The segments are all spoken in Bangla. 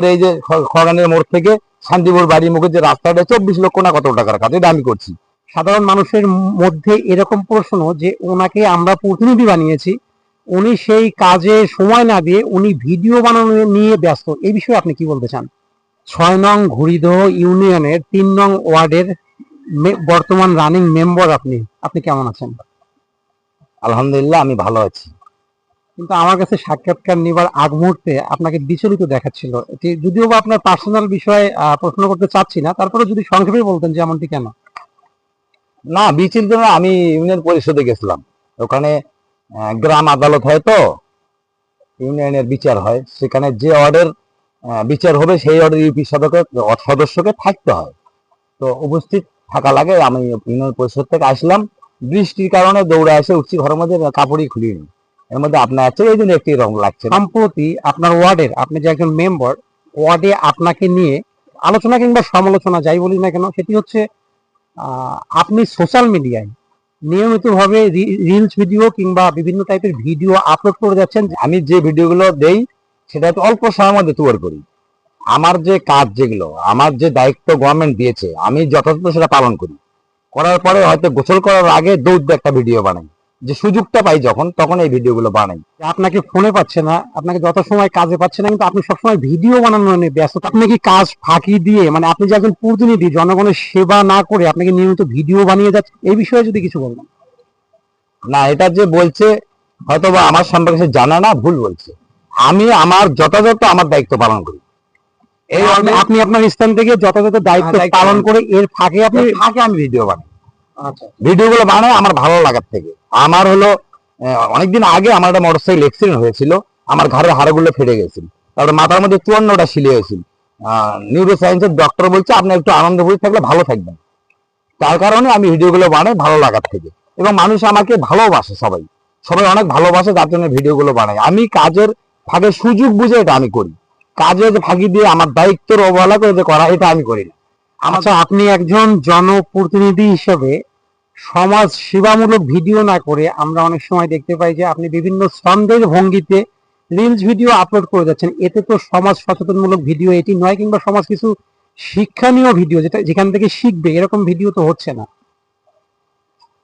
এই যে খগানের মোড় থেকে শান্তিপুর বাড়ির মুখে যে রাস্তাটা 24 লক্ষ না কত টাকার কাজ, এটা আমি করছি। সাধারণ মানুষের মধ্যে এরকম প্রশ্ন যে ওনাকে আমরা প্রতিনিধি বানিয়েছি, উনি সেই কাজে সময় না দিয়ে উনি ভিডিও বানানো নিয়ে ব্যস্ত। এই বিষয়ে আপনি কি বলতে চান? 6 নং ঘুরিদহ ইউনিয়নের 3 নং ওয়ার্ডের বর্তমান রানিং মেম্বার আপনি কেমন আছেন? আলহামদুলিল্লাহ, আমি ভালো আছি। কিন্তু আমার কাছে সাক্ষাৎকার নেবার আগ মুহূর্তে আপনাকে বিচলিত দেখাচ্ছিল। যদিও বা আপনার পার্সোনাল বিষয়ে প্রশ্ন করতে চাচ্ছি না, তারপরে যদি সংক্ষেপে বলতেন যে এমনটি কেন? না, বিচিন্তিত না, আমি ইউনিয়ন পরিষদে গেছিলাম। ওখানে গ্রাম আদালত হয়, তো ইউনিয়নের বিচার হয়। সেখানে যে ওয়ার্ডের বিচার হবে সেই ওয়ার্ডের ইউপি সদস্যকে থাকতে হয়, তো উপস্থিত থাকা লাগে। আমি ইউনিয়ন পরিষদ থেকে আসলাম, বৃষ্টির কারণে দৌড়ে এসে উঠছি, ঘরের মধ্যে কাপড়ই খুলিনি। এর মধ্যে আপনার আছে, এই জন্য একটি রং লাগছে। সম্প্রতি আপনার ওয়ার্ডের, আপনি যে একজন মেম্বার, ওয়ার্ডে আপনাকে নিয়ে আলোচনা কিংবা সমালোচনা যাই বলি না কেন, সেটি হচ্ছে আপনি সোশ্যাল মিডিয়ায় নিয়মিতভাবে রিলস ভিডিও কিংবা বিভিন্ন টাইপের ভিডিও আপলোড করে যাচ্ছেন। আমি যে ভিডিওগুলো দেই সেটা তো অল্প সময়ের মধ্যে তৈরি করি। আমার যে কাজ, যেগুলো আমার যে দায়িত্ব গভর্নমেন্ট দিয়েছে, আমি যথাযথ সেটা পালন করি। করার পরে হয়তো গোসল করার আগে দৌড় একটা ভিডিও বানাই, যে সুযোগটা পাই যখন, তখন এই ভিডিওগুলো বানাই। আপনাকে ফোনে পাচ্ছে না, আপনাকে যত সময় কাজে পাচ্ছে না, কিন্তু আপনি সবসময় ভিডিও বানানো নিয়ে ব্যস্ত। আপনি কি কাজ ফাঁকি দিয়ে, মানে আপনি যে একজন প্রতিনিধি, জনগণের সেবা না করে আপনাকে নিয়মিত ভিডিও বানিয়ে যাচ্ছে, এই বিষয়ে যদি কিছু বলবেন? না, এটা যে বলছে হয়তো বা আমার সম্পর্কে সে জানা না, ভুল বলছে। আমি আমার যথাযথ আমার দায়িত্ব পালন করি। এই আপনি আপনার স্থান থেকে যথাযথ দায়িত্ব পালন করে এর ফাঁকে আমি ভিডিও বানাই। আচ্ছা, ভিডিওগুলো বানাই আমার ভালো লাগার থেকে। আমার হলো অনেকদিন আগে আমার একটা মোটরসাইকেল অ্যাক্সিডেন্ট হয়েছিল, আমার ঘরের হাড়গুলো ফেটে গেছিল, তারপরে মাথার মধ্যে 54টা সিলে হয়েছিল। নিউরো সায়েন্সের ডক্টর বলছে আপনি একটু আনন্দ করে থাকলে ভালো থাকবেন। তার কারণে আমি ভিডিওগুলো বানাই ভালো লাগার থেকে, এবং মানুষ আমাকে ভালোবাসে, সবাই সবাই অনেক ভালোবাসে, যার জন্য ভিডিওগুলো বানাই। আমি কাজের ফাঁকে সুযোগ বুঝে এটা আমি করি। কাজে যে ফাঁকি দিয়ে আমার দায়িত্বের অবহেলা করে যে করা, এটা আমি করি না। আচ্ছা, আপনি একজন জনপ্রতিনিধি হিসেবে সমাজ সেবামূলক ভিডিও না করে আমরা অনেক সময় দেখতে পাই যে আপনি বিভিন্ন ছন্দের ভঙ্গিতে রিলস ভিডিও আপলোড করে যাচ্ছেন। এতে তো সমাজ সচেতনমূলক ভিডিও এটি নয়, কিংবা সমাজ কিছু শিক্ষণীয় ভিডিও যেখান থেকে শিখবে, এরকম ভিডিও তো হচ্ছে না।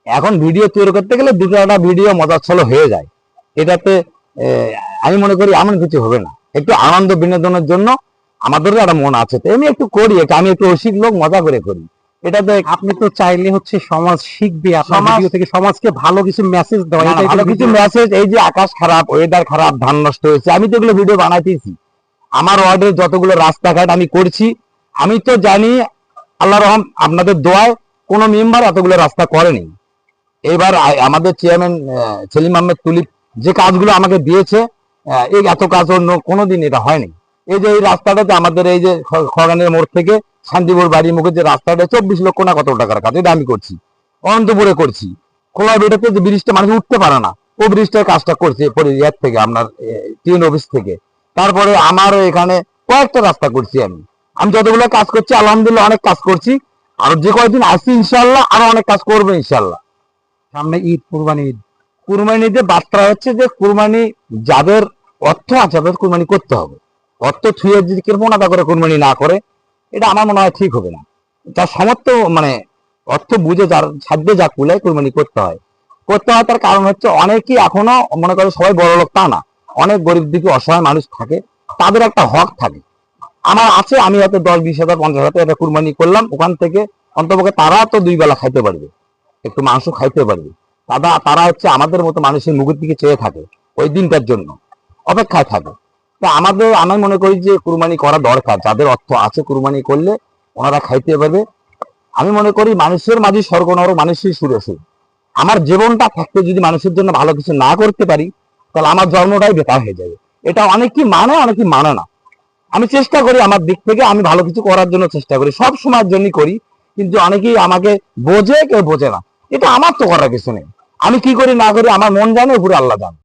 এখন ভিডিও তৈরি করতে গেলে দুটো একটা ভিডিও মজার ছলে হয়ে যায়, এটাতে আমি মনে করি এমন কিছু হবে না। একটু আনন্দ বিনোদনের জন্য আমাদেরও একটা মন আছে, তো আমি একটু করি, এটা আমি একটু রসিক লোক, মজা করে করি। এটাতে আপনি তো চাইলে হচ্ছে সমাজ শিখবে আপনার ভিডিও থেকে, সমাজকে ভালো কিছু মেসেজ দেওয়া, ভালো কিছু মেসেজ। এই যে আকাশ খারাপ, ওয়েদার খারাপ, ধান নষ্ট হয়েছে, আমি তো এগুলো ভিডিও বানাইতেছি। আমার ওয়ার্ডের যতগুলো রাস্তাঘাট আমি করছি, আমি তো জানি আল্লাহ রহম আপনাদের দোয়ায় কোনো মেম্বার এতগুলো রাস্তা করেনি। এবার আমাদের চেয়ারম্যান সেলিম আহমেদ তুলিপ যে কাজগুলো আমাকে দিয়েছে, এই এত কাজ অন্য কোনোদিন এটা হয়নি। এই যে এই রাস্তাটাতে আমাদের এই যে খগানের মোড় থেকে শান্তিপুর বাড়ির মুখে যে রাস্তাটা 24 লক্ষ না কত টাকার কাজ, এটা আমি করছি। অনন্তপুরে করছি, খোলা বেটাতে যে ব্রিজটা মানুষ উঠতে পারে না, ও ব্রিজটার কাজটা করছে ইয়ার থেকে, আপনার টিএন অফিস থেকে। তারপরে আমার এখানে কয়েকটা রাস্তা করছি। আমি যতগুলো কাজ করছি আলহামদুলিল্লাহ অনেক কাজ করছি, আর যে কয়েকদিন আসছি ইনশাল্লাহ আরো অনেক কাজ করবো ইনশাল্লাহ। সামনে ঈদ, কুরবানি ঈদে বার্তা হচ্ছে যে কুরবানি যাদের অর্থ আছে তাদের কুরবানি করতে হবে। অর্থ ছুঁয়ে যদি কৃপণতা করে কুরবানি না করে, এটা আমার মনে হয় ঠিক হবে না। তার সমর্থ মানে অর্থ বুঝে যার সাধ্যে যা কুলায় কুরবানি করতে হয়। তার কারণ হচ্ছে অনেকেই এখনো মনে করে সবাই বড় লোক, তা না। অনেক গরিব দিকে অসহায় মানুষ থাকে, তাদের একটা হক থাকে। আমার আছে, আমি হয়তো 10-20 হাজার 50 হাজার একটা কুরবানি করলাম, ওখান থেকে অন্তপক্ষে তারা তো 2 বেলা খাইতে পারবে, একটু মাংস খাইতে পারবে। তারা হচ্ছে আমাদের মতো মানুষের মুখের দিকে চেয়ে থাকে, ওই দিনটার জন্য অপেক্ষায় থাকে। তো আমি মনে করি যে কুরবানি করা দরকার। যাদের অর্থ আছে কুরবানি করলে ওনারা খাইতে পারবে। আমি মনে করি মানুষের মাঝে স্বর্গ নরক মানুষই সুরেছে। আমার জীবনটা থাকতে যদি মানুষের জন্য ভালো কিছু না করতে পারি, তাহলে আমার জন্মটাই বেকার হয়ে যাবে। এটা অনেকেই মানে, অনেকেই মানে না। আমি চেষ্টা করি আমার দিক থেকে, আমি ভালো কিছু করার জন্য চেষ্টা করি, সব সময়ের জন্যই করি। কিন্তু অনেকেই আমাকে বোঝে, কেউ বোঝে না। এটা আমার তো করার কিছু নেই। আমি কি করি না করি আমার মন জানে, উপরে আল্লাহ জানে।